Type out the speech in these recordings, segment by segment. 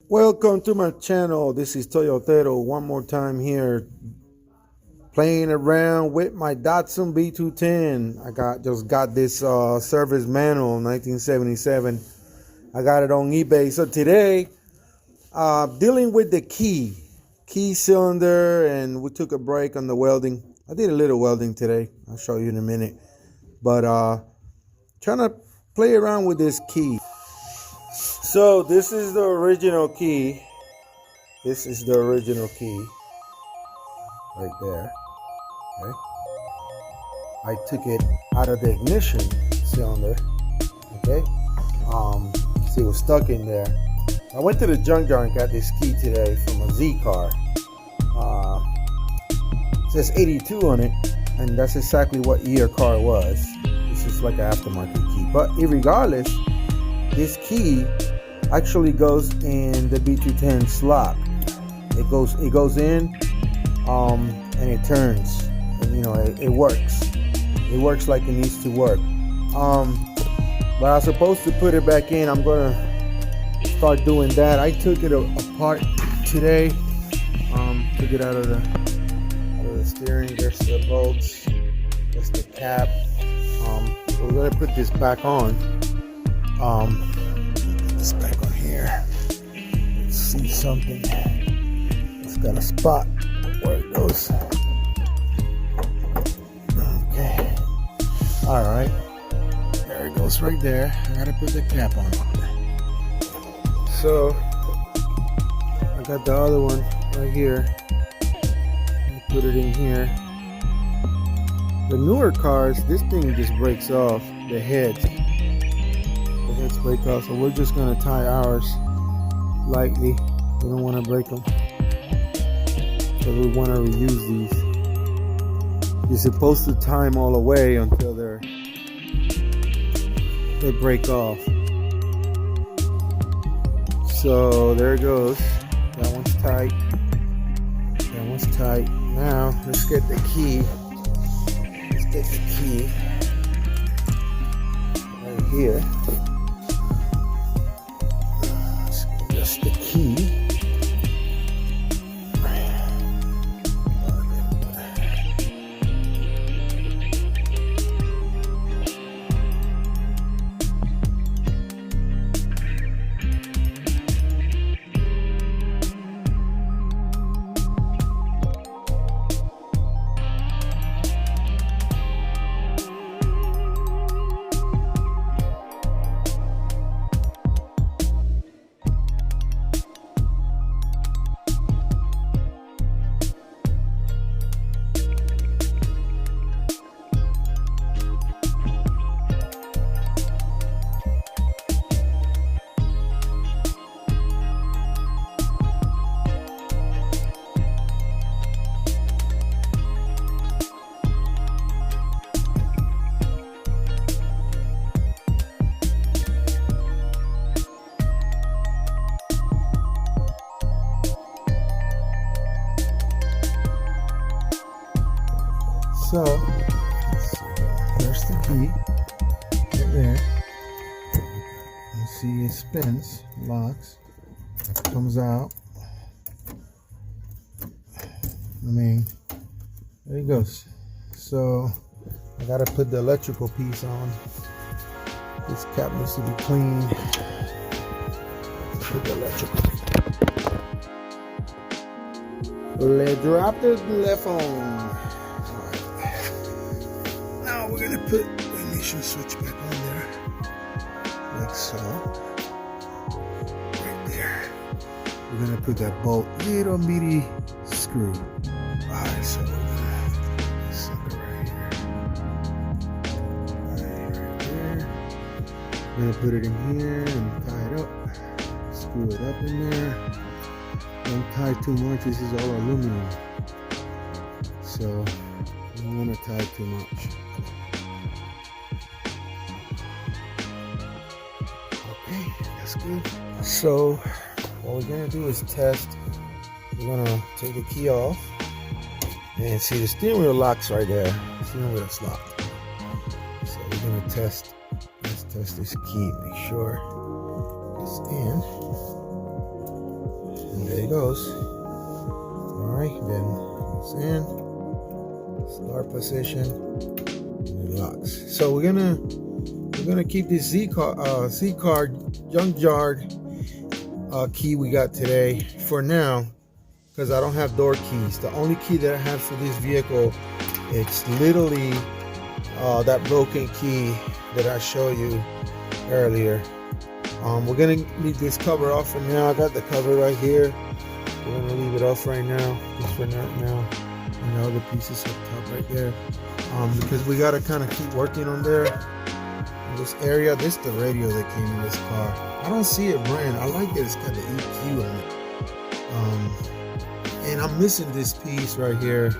Welcome to my channel. This is Toyotero. One more time here, playing around with my Datsun B210. I just got this service manual, 1977. I got it on eBay. So today, dealing with the key cylinder, and we took a break on the welding. I did a little welding today. I'll show you in a minute. But trying to play around with this key. So this is the original key. This is the original key right there. Okay. I took it out of the ignition cylinder. Okay. See, it was stuck in there. I went to the junkyard and got this key today from a Z car. It says 82 on it, and that's exactly what year car it was. This is like an aftermarket key. But regardless, this key actually goes in the B210 slot. It goes in, and it turns. And, it works. It works like it needs to work. But I was supposed to put it back in. I'm gonna start doing that. I took it apart today. Took it out of the steering. There's the bolts. There's the cap. So we're gonna put this back on. This back on here. Let's see something. It's got a spot where it goes. Okay. All right. There it goes right there. I gotta put the cap on. So I got the other one right here. Put it in here. The newer cars, this thing just breaks off the heads. The heads break off, so we're just gonna tie ours lightly. We don't want to break them, so we want to reuse these. You're supposed to tie them all the way until they break off. So there it goes. That one's tight. That one's tight. Now let's get the key. Let's get the key right here. Let's adjust the key. So, there's the key right there. You see it spins, locks, comes out. There it goes. So, I gotta put the electrical piece on. This cap needs to be cleaned. Put the electrical piece. Let's drop the left on. We're gonna put the ignition switch back on there, like so, right there. We're gonna put that bolt, little bitty screw. Alright, so we're gonna put this sucker right here. Right there. We're gonna put it in here and tie it up. Screw it up in there. Don't tie too much, this is all aluminum. So, you don't want to tie too much. Okay, that's good. So what we're gonna do is test. We're gonna take the key off and see the steering wheel locks right there. The steering wheel is locked. So we're gonna test. Let's test this key. Make sure it's in. There it goes. All right, then it's in start position and it locks. So we're gonna keep this Z car junkyard key we got today for now, because I don't have door keys. The only key that I have for this vehicle, it's literally that broken key that I showed you earlier. We're gonna leave this cover off for now. I got the cover right here. We're gonna leave it off right now, just for now, and the other pieces up top right there, because we gotta kind of keep working on there in this area. This is the radio that came in this car. I don't see it brand. I like that it's got the EQ on it. And I'm missing this piece right here.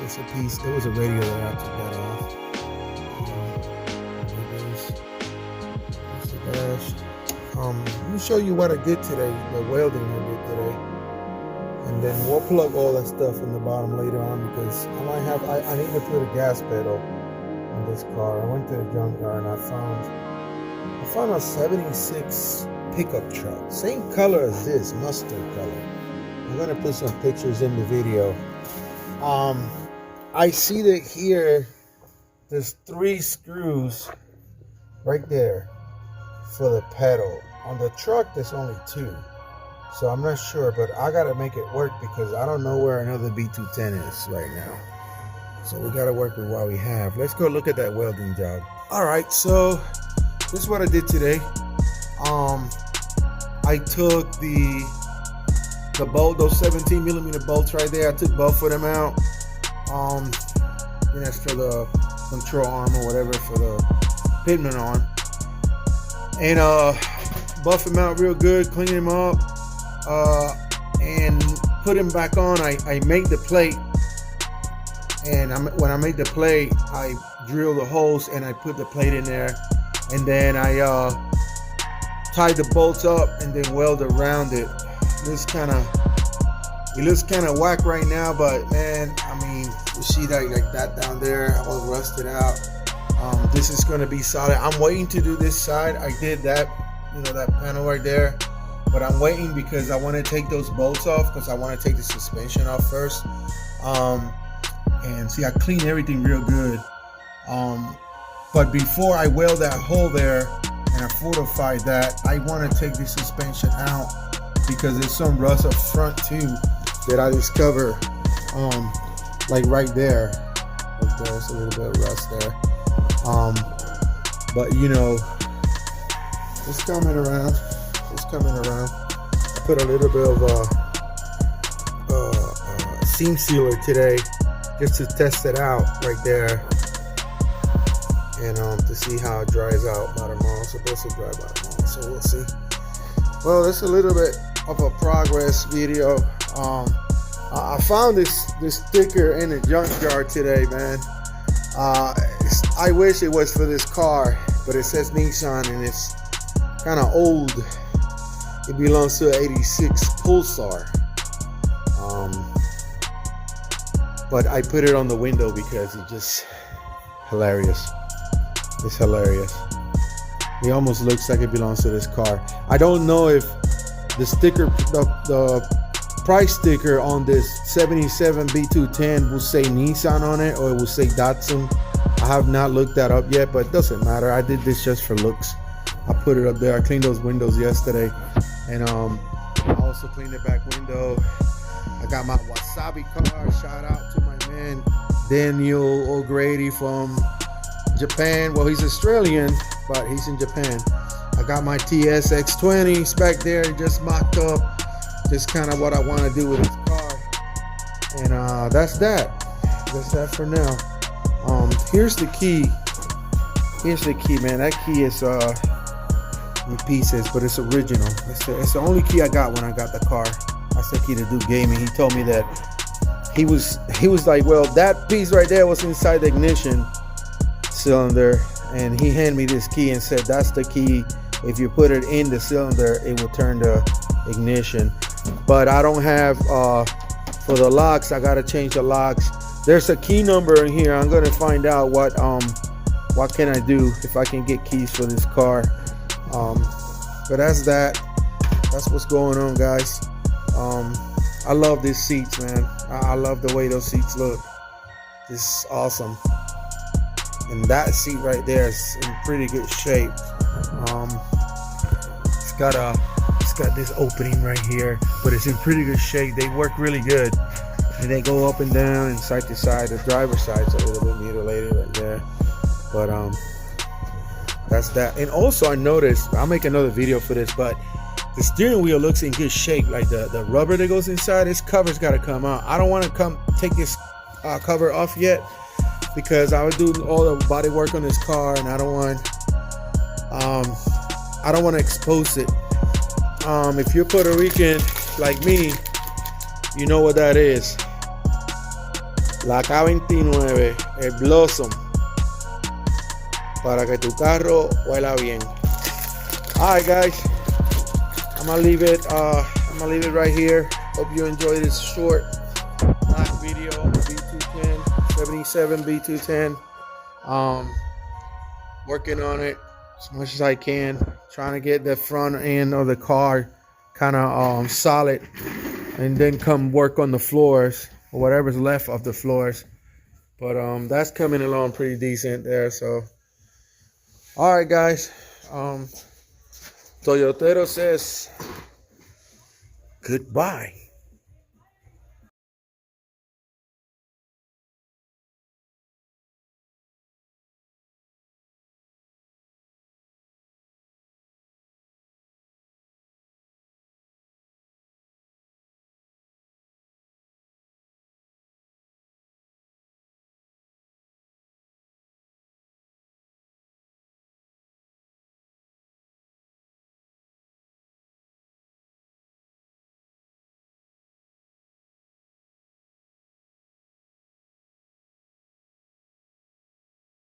It's a piece. There was a radio that I took that off. Let me show you what I did today, the welding I did today, and then we'll plug all that stuff in the bottom later on, because I need to put a gas pedal on this car. I went to the junkyard and I found a 76 pickup truck, same color as this, mustard color. I'm gonna put some pictures in the video. I see that here there's 3 screws right there for the pedal. On the truck there's only 2, so I'm not sure, but I gotta make it work because I don't know where another B210 is right now, so we gotta work with what we have. Let's go look at that welding job. All right, so this is what I did today. I took the bolt, those 17mm bolts right there. I took both of them out. And that's for the control arm or whatever, for the pitman arm. And buff them out real good, clean them up, and put them back on. I made the plate, and when I made the plate, I drilled the holes and I put the plate in there, and then I tied the bolts up and then weld around it. It looks kind of whack right now, but man, I mean, you see that like that down there, all rusted out. This is going to be solid. I'm waiting to do this side. I did that, that panel right there, but I'm waiting because I want to take those bolts off, because I want to take the suspension off first. And see, I cleaned everything real good. But before I weld that hole there and I fortified that, I want to take the suspension out because there's some rust up front too that I discovered, like right there. There's a little bit of rust there. But it's coming around. I put a little bit of seam sealer today just to test it out right there, and to see how it dries out by tomorrow. It's supposed to dry by tomorrow, so we'll see. Well, that's a little bit of a progress video. I found this sticker in the junkyard today, man. I wish it was for this car, but it says Nissan and it's kind of old. It belongs to an 86 Pulsar. But I put it on the window because it's just hilarious. It's hilarious. It almost looks like it belongs to this car. I don't know if the sticker, the price sticker on this 77 B210 will say Nissan on it or it will say Datsun. I have not looked that up yet, but it doesn't matter. I did this just for looks. I put it up there. I cleaned those windows yesterday, and I also cleaned the back window. I got my Wasabi car. Shout out to my man Daniel O'Grady from Japan. Well, he's Australian, but he's in Japan. I got my TS X20s back there, just mocked up. Just kind of what I want to do with this car, and that's that for now. Here's the key, man. That key is in pieces, but it's original. It's the only key I got when I got the car. I said key to do gaming. He told me that he was like, well, that piece right there was inside the ignition cylinder, and he handed me this key and said that's the key. If you put it in the cylinder, it will turn the ignition. But I don't have for the locks. I gotta change the locks. There's a key number in here. I'm gonna find out what can I do if I can get keys for this car. But that's that. that's what's going on, guys. I love these seats, man. I love the way those seats look. This is awesome. And that seat right there is in pretty good shape. It's got this opening right here, but it's in pretty good shape. They work really good, and they go up and down and side to side. The driver's side's a little bit mutilated right there, but that's that. And also, I noticed, I'll make another video for this, but the steering wheel looks in good shape. Like the rubber that goes inside, this cover's got to come out. I don't want to take this cover off yet, because I was doing all the body work on this car, and I don't want to expose it. If you're Puerto Rican like me, you know what that is. La K29, el Blossom, para que tu carro huela bien. Alright, guys, I'm gonna leave it right here. Hope you enjoyed this short video on the B210, 77 B210. Working on it as much as I can, trying to get the front end of the car kind of solid, and then come work on the floors or whatever's left of the floors. But that's coming along pretty decent there. So all right, guys, Toyotero says goodbye.